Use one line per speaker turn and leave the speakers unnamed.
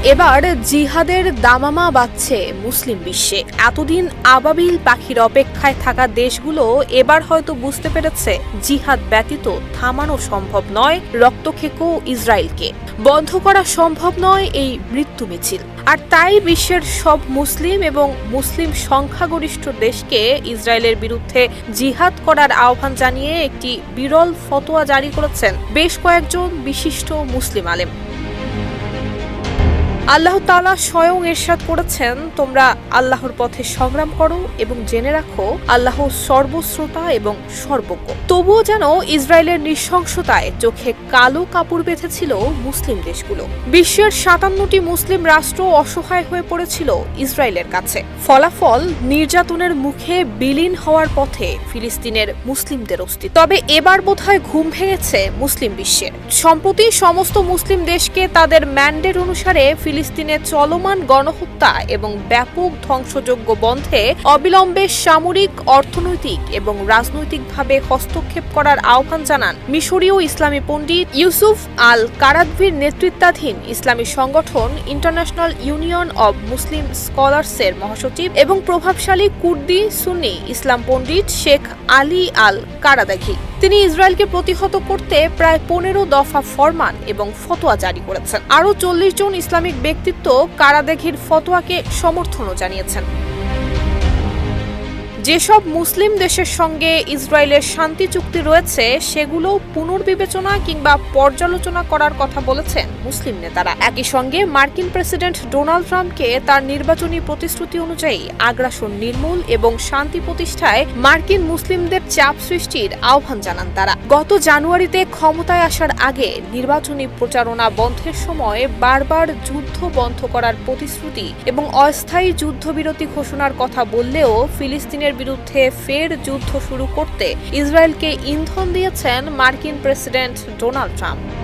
এবার জিহাদের দামামা বাজছে মুসলিম বিশ্বে। এতদিন আবাবিল পাখির অপেক্ষায় থাকা দেশগুলো এবার হয়তো বুঝতে পেরেছে জিহাদ ব্যতীত থামানো সম্ভব নয় রক্তক্ষেকো ইসরায়েলকে, বন্ধ করা সম্ভব নয় এই মৃত্যু মিছিল। আর তাই বিশ্বের সব মুসলিম এবং মুসলিম সংখ্যাগরিষ্ঠ দেশকে ইসরায়েলের বিরুদ্ধে জিহাদ করার আহ্বান জানিয়ে একটি বিরল ফতোয়া জারি করেছেন বেশ কয়েকজন বিশিষ্ট মুসলিম আলেম। আল্লাহ তাআলা স্বয়ং ইরশাদ করেছেন, তোমরা আল্লাহর পথে সংগ্রাম করো এবং জেনে রাখো আল্লাহ সর্বশ্রোতা এবং সর্বজ্ঞ। তবুও যেন ইসরায়েলের নৃশংসতায় চোখে কালো কাপড় বেঁধেছিল মুসলিম দেশগুলো। বিশ্বের ৫৭টি মুসলিম রাষ্ট্র অসহায় হয়ে পড়েছিল ইসরায়েলের কাছে। ফলাফল, নির্যাতনের মুখে বিলীন হওয়ার পথে ফিলিস্তিনের মুসলিমদের অস্তিত্ব। তবে এবার বোধহয় ঘুম ভেঙেছে মুসলিম বিশ্বের। সম্প্রতি সমস্ত মুসলিম দেশকে তাদের ম্যান্ডেট অনুসারে ফিলিস্তিনে চলমান গণহত্যা এবং ব্যাপক ধ্বংসযজ্ঞ বন্ধে অবিলম্বে সামরিক, অর্থনৈতিক এবং রাজনৈতিকভাবে হস্তক্ষেপ করার আহ্বান জানান মিশরীয় ইসলামী পণ্ডিত ইউসুফ আল কারাদভির নেতৃত্বাধীন ইসলামী সংগঠন ইন্টারন্যাশনাল ইউনিয়ন অব মুসলিম স্কলার্সের মহাসচিব এবং প্রভাবশালী কুর্দি সুন্নি ইসলাম পণ্ডিত শেখ আলী আল কারাদাঘি। তিনি ইসরায়েলকে প্রতিহত করতে প্রায় ১৫ দফা ফরমান এবং ফতোয়া জারি করেছেন। আরও ৪০ জন ইসলামিক ব্যক্তিত্ব কারাদাঘির ফতোয়াকে সমর্থনও জানিয়েছেন। যেসব মুসলিম দেশের সঙ্গে ইসরায়েলের শান্তি চুক্তি রয়েছে সেগুলো পুনর্বিবেচনা কিংবা পর্যালোচনা করার কথা বলেছেন মুসলিম নেতারা। একই সঙ্গে মার্কিন প্রেসিডেন্ট ডোনাল্ড ট্রাম্পকে তার নির্বাচনী প্রতিশ্রুতি অনুযায়ী আগ্রাসন নির্মূল এবং শান্তি প্রতিষ্ঠায় মার্কিন মুসলিমদের চাপ সৃষ্টির আহ্বান জানান তারা। গত জানুয়ারিতে ক্ষমতায় আসার আগে নির্বাচনী প্রচারণা বন্ধের সময় বারবার যুদ্ধ বন্ধ করার প্রতিশ্রুতি এবং অস্থায়ী যুদ্ধবিরতি ঘোষণার কথা বললেও ফিলিস্তিনের বিরুদ্ধে ফের যুদ্ধ শুরু করতে ইসরায়েলকে ইন্ধন দিয়েছেন মার্কিন প্রেসিডেন্ট ডোনাল্ড ট্রাম্প।